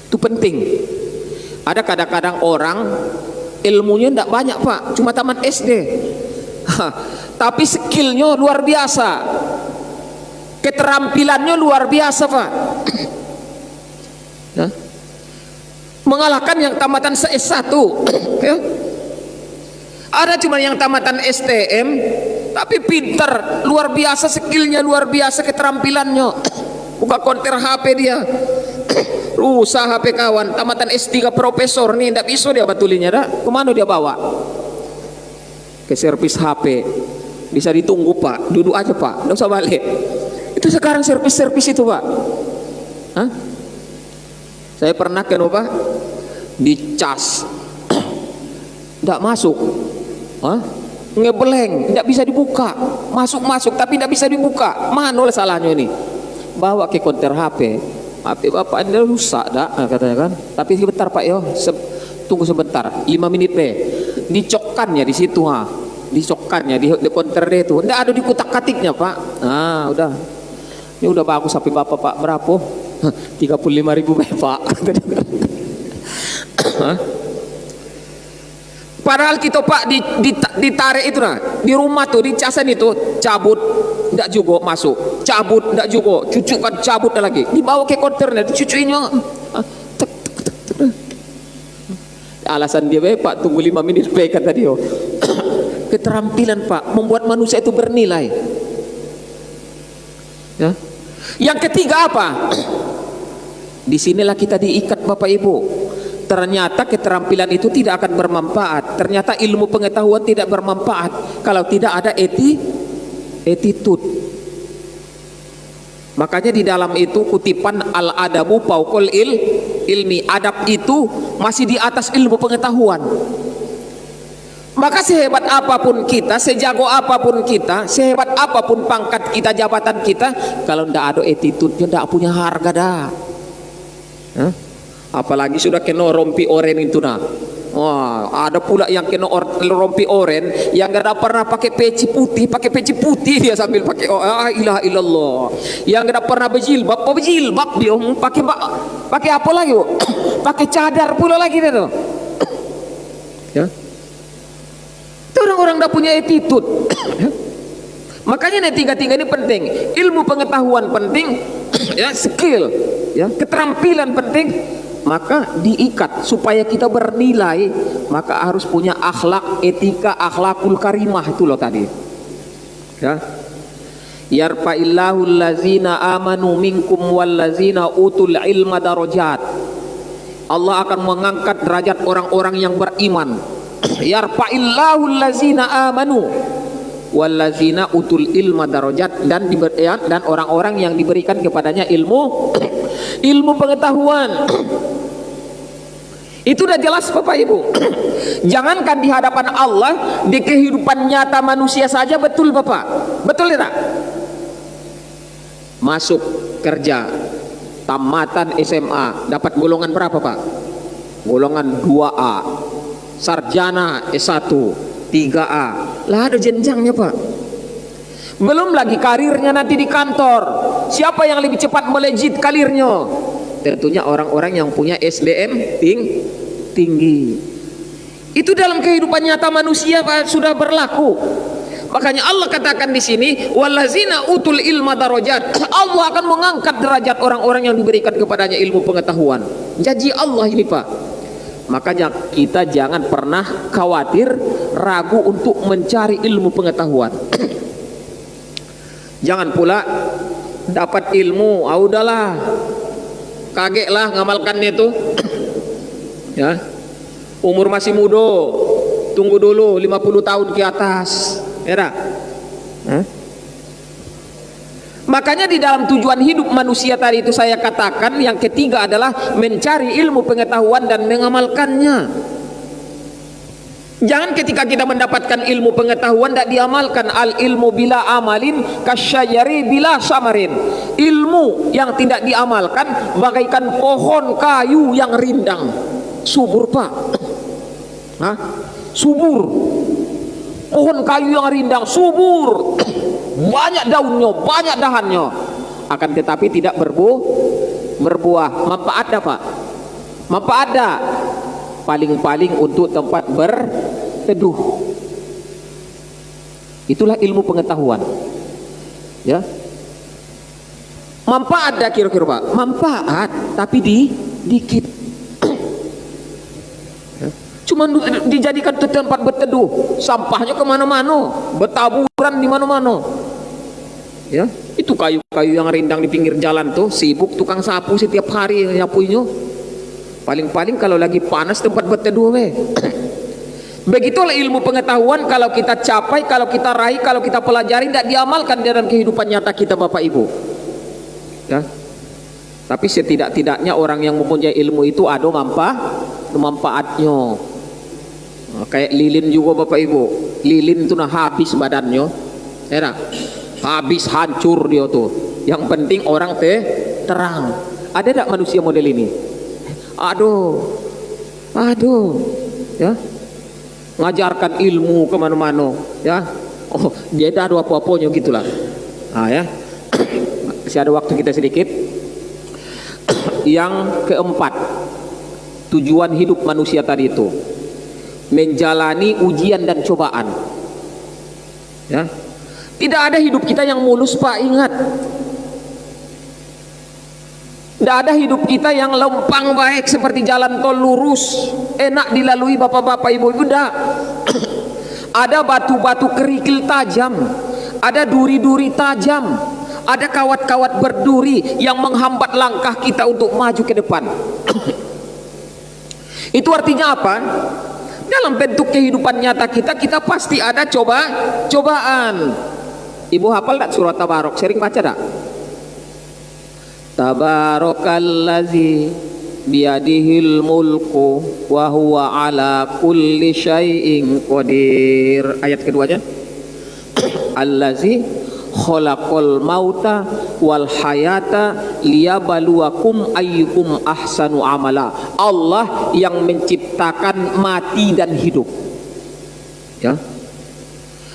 Itu penting. Ada kadang-kadang orang ilmunya tidak banyak Pak, cuma tamat SD. Tapi skillnya luar biasa, keterampilannya luar biasa Pak. Ya. Mengalahkan yang tamatan S1. Ya. Ada cuma yang tamatan STM tapi pintar, luar biasa skillnya, luar biasa keterampilannya. Buka konter HP dia, rusak HP kawan. Tamatan S3 profesor nih, tidak bisa dia batulinya dah. Kemana dia bawa? Ke servis HP. Bisa ditunggu Pak, duduk aja Pak, tidak usah balik. Itu sekarang servis-servis itu Pak. Hah? Saya pernah kan Pak, dicas, tidak masuk. Hah? Ngeblank, tidak bisa dibuka. Masuk tapi tidak bisa dibuka. Mana salahnya ini? Bawa ke konter HP. HP bapak ini rusak dah, katanya kan. Tapi sebentar Pak yo, tunggu sebentar, 5 menit deh. Dicokkannya di situ ha. Dicokkannya di konter deh itu. Tidak ada dikutak-katiknya Pak. Nah, udah. Ini udah bagus HP bapak Pak, berapa? 35.000 Pak. Padahal kita Pak ditarik itu nah, di rumah tuh dicasan itu, cabut tidak juga masuk, cabut tidak juga, cucukan cabut lagi, dibawa ke konternya, dicucuinnya. Alasan dia Pak, tunggu 5 menit kata dia. Keterampilan Pak membuat manusia itu bernilai. Ya. Yang ketiga apa? Disinilah kita diikat Bapak Ibu. Ternyata keterampilan itu tidak akan bermanfaat. Ternyata ilmu pengetahuan tidak bermanfaat kalau tidak ada attitude. Makanya di dalam itu kutipan al-adabu fauqal ilmi. Adab itu masih di atas ilmu pengetahuan. Maka sehebat apapun kita, sejago apapun kita, sehebat apapun pangkat kita, jabatan kita, kalau tidak ada attitude, tidak punya harga dah. Hah? Apalagi sudah kena rompi oren itu nah. Wah, ada pula yang kena rompi oren yang gak pernah pakai peci putih dia sambil pakai ilaha illallah. Yang gak pernah berjilbab dia pakai apa lagi? Pakai cadar pula lagi dia tuh. Ya. Itu orang-orang gak punya attitude. Makanya tiga ini penting. Ilmu pengetahuan penting, ya, skill, ya, keterampilan penting. Maka diikat supaya kita bernilai, maka harus punya akhlak, etika, akhlakul karimah itu loh tadi. Ya. Yarfa'illahu allazina amanu minkum wallazina utul ilma darajat. Allah akan mengangkat derajat orang-orang yang beriman. Yarfa'illahu allazina amanu wallazina utul ilma darajat, dan orang-orang yang diberikan kepadanya ilmu pengetahuan. Itu udah jelas Bapak Ibu. Jangankan di hadapan Allah, di kehidupan nyata manusia saja betul Bapak. Betul tidak? Masuk kerja, tamatan SMA, dapat golongan berapa Pak? Golongan 2A. Sarjana S1, 3A. Lah ada jenjangnya Pak. Belum lagi karirnya nanti di kantor. Siapa yang lebih cepat melejit karirnya? Tentunya orang-orang yang punya SDM tinggi. Itu dalam kehidupan nyata manusia Pak, sudah berlaku. Makanya Allah katakan di sini, wallazina utul ilma darajat. Allah akan mengangkat derajat orang-orang yang diberikan kepadanya ilmu pengetahuan. Janji Allah ini Pak. Makanya kita jangan pernah khawatir, ragu untuk mencari ilmu pengetahuan. Jangan pula dapat ilmu, udahlah, kaget lah ngamalkannya itu. Ya, umur masih muda, tunggu dulu 50 tahun ke atas, ya. Makanya di dalam tujuan hidup manusia tadi itu saya katakan yang ketiga adalah mencari ilmu pengetahuan dan mengamalkannya. Jangan ketika kita mendapatkan ilmu pengetahuan tidak diamalkan. Al ilmu bila amalin kasyajari bila samarin. Ilmu yang tidak diamalkan bagaikan pohon kayu yang rindang. Subur pak. Hah? Subur. Pohon kayu yang rindang subur. Banyak daunnya, banyak dahannya. Akan tetapi tidak berbuah. Manfaat ada pak? Manfaat ada. Paling-paling untuk tempat berteduh. Itulah ilmu pengetahuan. Ya. Manfaat ada kira-kira pak? Manfaat, tapi dikit. Ya. Cuma dijadikan tempat berteduh. Sampahnya kemana-mana, bertaburan di mana-mana. Ya, itu kayu-kayu yang rindang di pinggir jalan tuh, sibuk tukang sapu setiap hari nyapuinya. Paling-paling kalau lagi panas tempat berteduh weh. Begitulah ilmu pengetahuan kalau kita capai, kalau kita raih, kalau kita pelajari tidak diamalkan dalam kehidupan nyata kita Bapak Ibu. Ya. Tapi setidak-tidaknya orang yang mempunyai ilmu itu ada manfaatnya. Nah, kayak lilin juga Bapak Ibu. Lilin itu nah habis badannya. Ya, habis hancur dia tuh. Yang penting orang terang. Ada tidak manusia model ini? Aduh, ya, ngajarkan ilmu kemana-mana, ya. Oh, dia dah ada apa-apanya gitulah. Ya, masih ada waktu kita sedikit. Yang keempat, tujuan hidup manusia tadi itu menjalani ujian dan cobaan. Ya, tidak ada hidup kita yang mulus pak, ingat. Tidak ada hidup kita yang lempang baik seperti jalan tol lurus, enak dilalui bapak-bapak ibu-ibu. Tidak. Ada batu-batu kerikil tajam, ada duri-duri tajam, ada kawat-kawat berduri yang menghambat langkah kita untuk maju ke depan. Itu artinya apa? Dalam bentuk kehidupan nyata kita pasti ada cobaan. Ibu hafal tak surat Tabarok? Sering baca tak? Tabarakalladzi biyadihil mulku wa huwa ala kulli syai'in qadir. Ayat keduanya, allazi khalaqal mauta wal hayata liyabluwakum ayyukum ahsanu amala. Allah yang menciptakan mati dan hidup. Ya.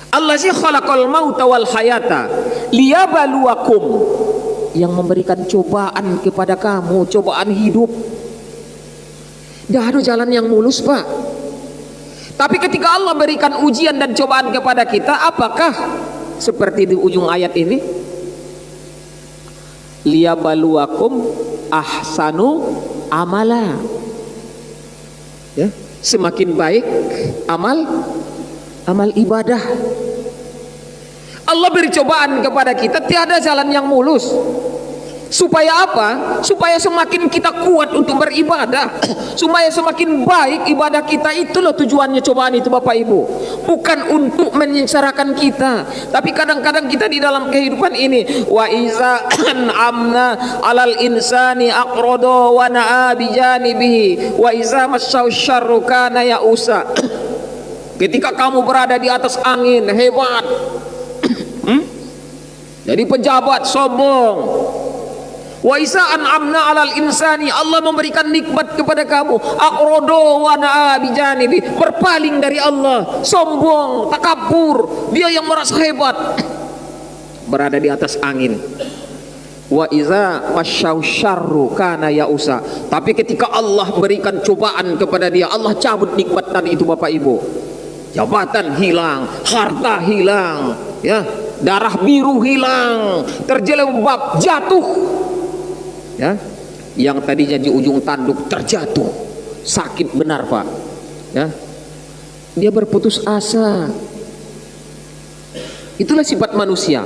Allazi khalaqal mauta wal hayata liyabluwakum, yang memberikan cobaan kepada kamu, cobaan hidup. Tidak ada jalan yang mulus pak. Tapi ketika Allah berikan ujian dan cobaan kepada kita, apakah seperti di ujung ayat ini? Liyabluwakum ahsanu amala. Ya, semakin baik amal ibadah. Allah beri cobaan kepada kita, tiada jalan yang mulus. Supaya apa? Supaya semakin kita kuat untuk beribadah, supaya semakin baik ibadah kita. Itulah tujuannya cobaan itu Bapak Ibu. Bukan untuk menyengsarakan kita, tapi kadang-kadang kita di dalam kehidupan ini, wa iza amna alal insani aqrado wa na'a bijanibihi wa iza masyau syarru kana ya'usa. Ketika kamu berada di atas angin hebat, jadi pejabat sombong. Wa isa'an amna alal insani, Allah memberikan nikmat kepada kamu, aqrodo wa na'a bijanibi, berpaling dari Allah, sombong, takabur, dia yang merasa hebat, berada di atas angin. Wa iza masyau syarru kana ya'usa, tapi ketika Allah berikan cobaan kepada dia, Allah cabut nikmat tadi itu Bapak Ibu. Jabatan hilang, harta hilang, ya, darah biru hilang, terjelembab, jatuh, ya, yang tadinya di ujung tanduk terjatuh, sakit benar pak, ya, dia berputus asa. Itulah sifat manusia.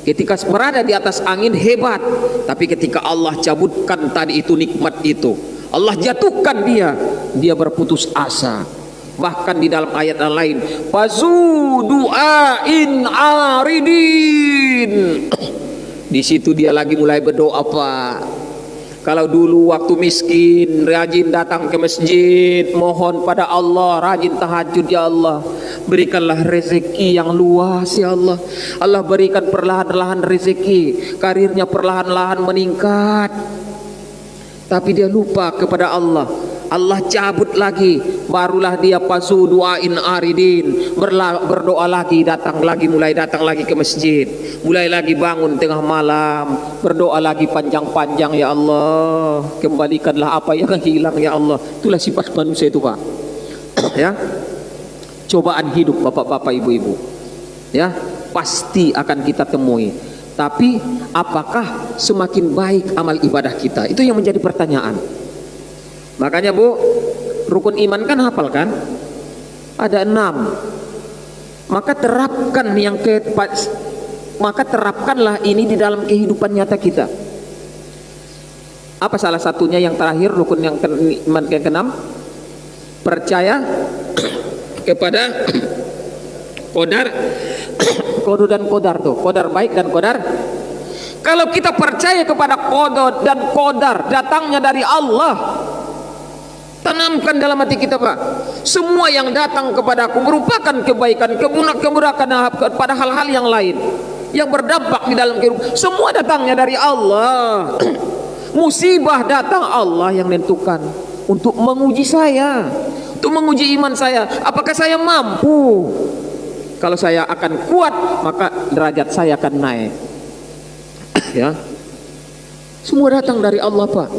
Ketika berada di atas angin hebat, tapi ketika Allah cabutkan tadi itu nikmat itu, Allah jatuhkan dia berputus asa. Bahkan di dalam ayat yang lain, fazu du'ain aridin, di situ dia lagi mulai berdoa pak, Kalau dulu waktu miskin rajin datang ke masjid, mohon pada Allah, rajin tahajud, ya Allah berikanlah rezeki yang luas ya Allah. Allah berikan perlahan-lahan rezeki, karirnya perlahan-lahan meningkat. Tapi dia lupa kepada Allah, Allah cabut lagi, barulah dia pasu duain aridin, berdoa lagi, mulai datang lagi ke masjid, mulai lagi bangun tengah malam, berdoa lagi panjang-panjang, ya Allah kembalikanlah apa yang hilang ya Allah. Itulah sifat manusia itu Pak. Ya, cobaan hidup bapak-bapak ibu-ibu ya pasti akan kita temui. Tapi apakah semakin baik amal ibadah kita? Itu yang menjadi pertanyaan. Makanya Bu, rukun iman kan hafal kan? Ada 6. Maka terapkanlah ini di dalam kehidupan nyata kita. Apa salah satunya yang terakhir, rukun yang iman yang ke-6? Percaya kepada qadar dan qadar tuh, qadar baik dan qadar. Kalau kita percaya kepada qadar dan qadar datangnya dari Allah, tanamkan dalam hati kita Pak, semua yang datang kepadaku merupakan kebaikan, kemurahan pada hal-hal yang lain yang berdampak di dalam kehidupan, semua datangnya dari Allah. Musibah datang Allah yang menentukan untuk menguji saya, untuk menguji iman saya, apakah saya mampu. Kalau saya akan kuat, maka derajat saya akan naik. Ya, semua datang dari Allah Pak.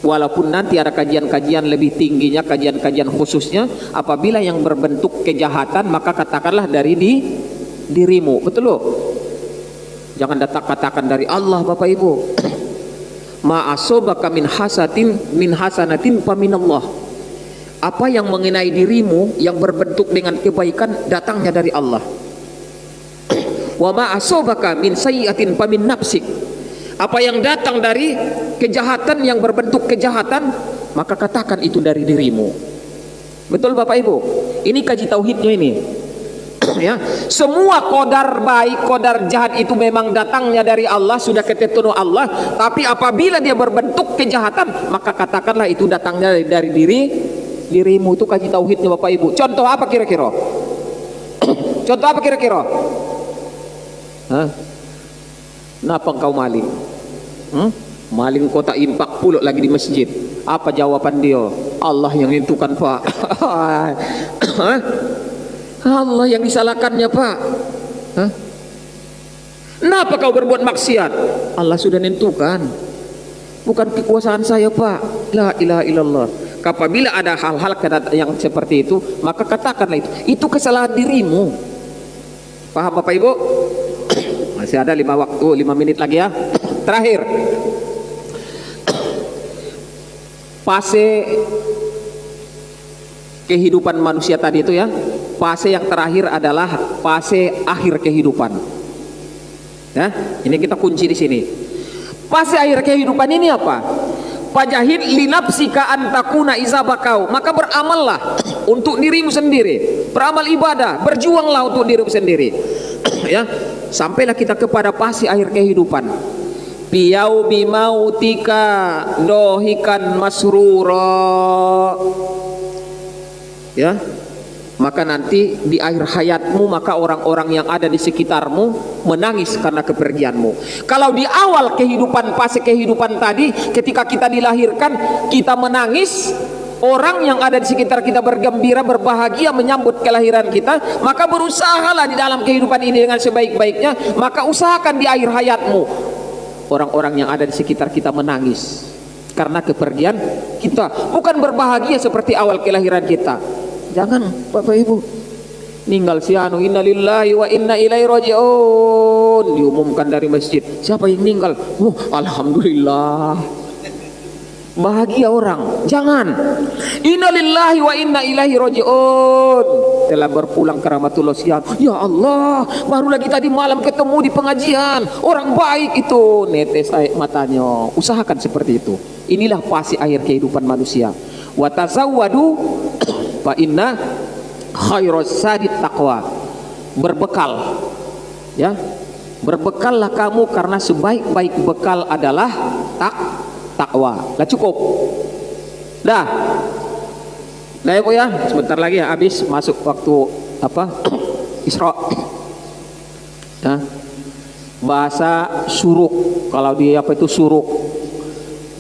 Walaupun nanti ada kajian-kajian lebih tingginya, kajian-kajian khususnya, apabila yang berbentuk kejahatan, maka katakanlah dari dirimu, betul loh. Jangan katakan dari Allah Bapak Ibu. Ma asobaka min hasanatin faminallah. Apa yang mengenai dirimu yang berbentuk dengan kebaikan datangnya dari Allah. Wa ma asobaka min sayyi'atin famin nafsik. Apa yang datang dari kejahatan yang berbentuk kejahatan, maka katakan itu dari dirimu. Betul Bapak Ibu? Ini kaji tauhidnya ini. Ya, semua qadar baik, qadar jahat itu memang datangnya dari Allah, sudah ketentuan Allah. Tapi apabila dia berbentuk kejahatan, maka katakanlah itu datangnya dari dirimu. Itu kaji tauhidnya Bapak Ibu. Contoh apa kira-kira? Contoh apa kira-kira? Kenapa engkau maling? Maling kota impak puluk lagi di masjid. Apa jawaban dia? Allah yang menentukan Pak. Allah yang disalahkannya Pak. Kenapa kau berbuat maksiat? Allah sudah menentukan, bukan kekuasaan saya Pak. La ilaha illallah. Apabila ada hal-hal yang seperti itu, maka katakanlah itu kesalahan dirimu. Paham Bapak Ibu? Masih ada 5 menit lagi ya. Terakhir, fase kehidupan manusia tadi itu ya. Fase yang terakhir adalah fase akhir kehidupan. Ya, ini kita kunci di sini. Fase akhir kehidupan ini apa? Fajahid linafsika antakuna izabakau. Maka beramallah untuk dirimu sendiri. Beramal ibadah, berjuanglah untuk dirimu sendiri. Ya, sampailah kita kepada fase akhir kehidupan. Biyau bimautika dohikan masrura. Ya, maka nanti di akhir hayatmu, maka orang-orang yang ada di sekitarmu menangis karena kepergianmu. Kalau di awal kehidupan, fase kehidupan tadi, ketika kita dilahirkan, kita menangis, orang yang ada di sekitar kita bergembira, berbahagia menyambut kelahiran kita, maka berusahalah di dalam kehidupan ini dengan sebaik-baiknya. Maka usahakan di akhir hayatmu, orang-orang yang ada di sekitar kita menangis karena kepergian kita, bukan berbahagia seperti awal kelahiran kita. Jangan Bapak Ibu ninggal si anu, innalillahi wa inna ilaihi raji'un, diumumkan dari masjid. Siapa yang meninggal? Alhamdulillah, bahagia orang. Jangan, innalillahi wa inna ilaihi raji'un, telah berpulang ke rahmatullah siang. Ya Allah, baru lagi tadi malam ketemu di pengajian, orang baik itu, netes air matanya. Usahakan seperti itu. Inilah fase akhir kehidupan manusia. Wa tazawwadu fa inna khairas sadit taqwa. Berbekal, ya, berbekallah kamu karena sebaik-baik bekal adalah takwa. Lah cukup. Dah. Dah ya Bu ya, sebentar lagi ya habis masuk waktu apa? Isra. Ya. Bahasa suruk, kalau di apa itu suruk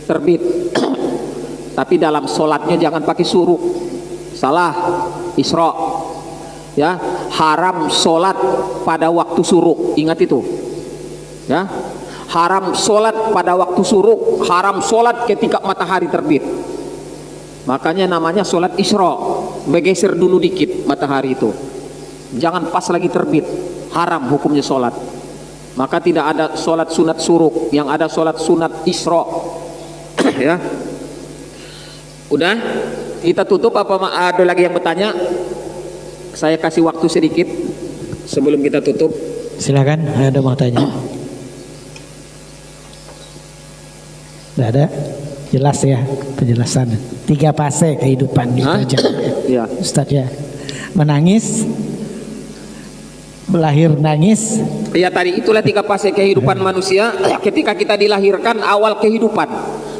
terbit. Tapi dalam sholatnya jangan pakai suruk, salah. Isra ya, haram sholat pada waktu suruk, ingat itu ya, haram sholat pada waktu suruk, haram sholat ketika matahari terbit. Makanya namanya sholat Isra, bergeser dulu dikit matahari itu, jangan pas lagi terbit, haram hukumnya sholat. Maka tidak ada sholat sunat suruk, yang ada sholat sunat Isra. Ya, udah kita tutup apa ada lagi yang bertanya? Saya kasih waktu sedikit sebelum kita tutup. Silakan, ada mau tanya? Tidak ada? Jelas ya penjelasan. 3 fase kehidupan gitu aja. Ya. Ustaz ya. Menangis, lahir nangis. Ya tadi itulah 3 fase kehidupan manusia. Ketika kita dilahirkan, awal kehidupan.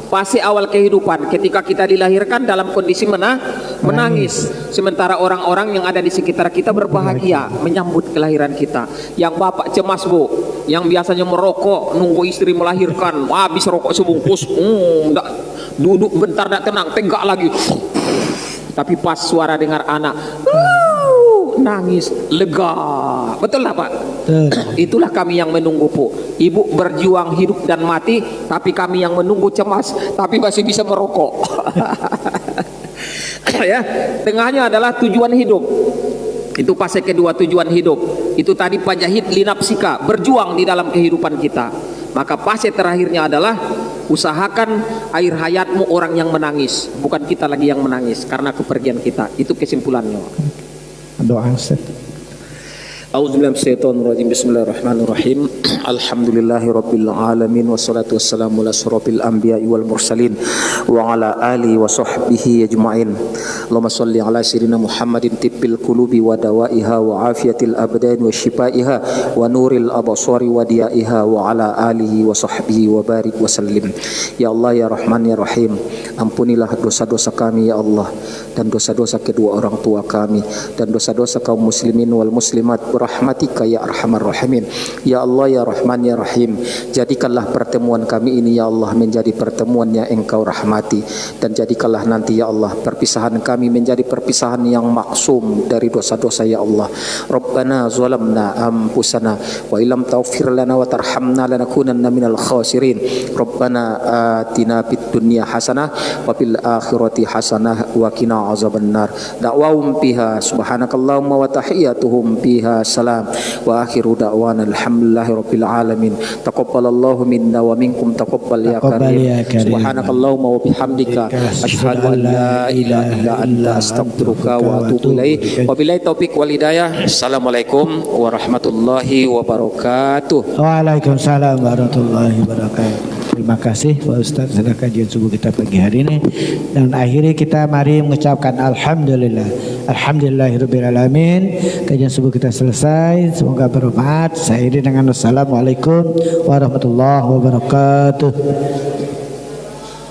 Fase awal kehidupan ketika kita dilahirkan dalam kondisi menangis. Sementara orang-orang yang ada di sekitar kita berbahagia menyambut kelahiran kita. Yang bapak cemas Bu, yang biasanya merokok nunggu istri melahirkan, habis rokok sebungkus, duduk bentar tidak tenang, tegak lagi. Tapi pas suara dengar anak, nangis, lega. Betul lah Pak? Itulah kami yang menunggu Bu. Ibu berjuang hidup dan mati, tapi kami yang menunggu cemas, tapi masih bisa merokok. Ya, tengahnya adalah tujuan hidup. Itu fase kedua, tujuan hidup. Itu tadi pajahid linapsika, berjuang di dalam kehidupan kita. Maka fase terakhirnya adalah usahakan air hayatmu orang yang menangis, bukan kita lagi yang menangis karena kepergian kita. Itu kesimpulannya. Doa Ustaz. A'udzubillahi minasyaitonirrajim. Bismillahirrahmanirrahim. Alhamdulillahirabbil alamin wassalatu wassalamu ala asyrofil anbiya'i wal mursalin wa ala alihi wa sahbihi ajmain. Allahumma shalli ala sayyidina Muhammadin tibbil qulubi wa dawaiha wa afiyatil abdan wa shifaiha wa nuril absari wa diyaiha wa ala alihi wa sahbihi wa barik wa sallim. Ya Allah ya Rahman ya Rahim, ampunilah dosa-dosa kami ya Allah, dan dosa-dosa kedua orang tua kami, dan dosa-dosa kaum muslimin wal muslimat rahmatika ya arhamar rahimin. Ya Allah ya Rahman ya Rahim, jadikanlah pertemuan kami ini ya Allah menjadi pertemuan yang engkau rahmati, dan jadikanlah nanti ya Allah perpisahan kami menjadi perpisahan yang maksum dari dosa-dosa ya Allah. Rabbana zalamna anfusana wa illam taghfir lana wa tarhamna lanakunanna minal khasirin. Rabbana atina fid dunya hasanah wa fil akhirati hasanah wa qina azabannar. Da'wahum fiha subhanakallahumma wa tahiyyatuhum fiha salam wa akhiru da'wana alhamdulillahi rabbil alamin. Taqabbalallahu minna wa minkum taqabbal ya karim. Subhanakallahumma wa bihamdika asyhadu an la ilaha illa anta astaghfiruka wa atubu ilaik. Wabillahi taufik wal hidayah. Assalamualaikum warahmatullahi wabarakatuh. Waalaikumsalam warahmatullahi wabarakatuh. Terima kasih Pak Ustaz sudah kajian subuh kita pagi hari ini. Dan akhirnya kita mari mengucapkan alhamdulillah. Alhamdulillahirabbil alamin. Kajian subuh kita selesai. Semoga bermanfaat. Saya dengan wassalamualaikum warahmatullahi wabarakatuh.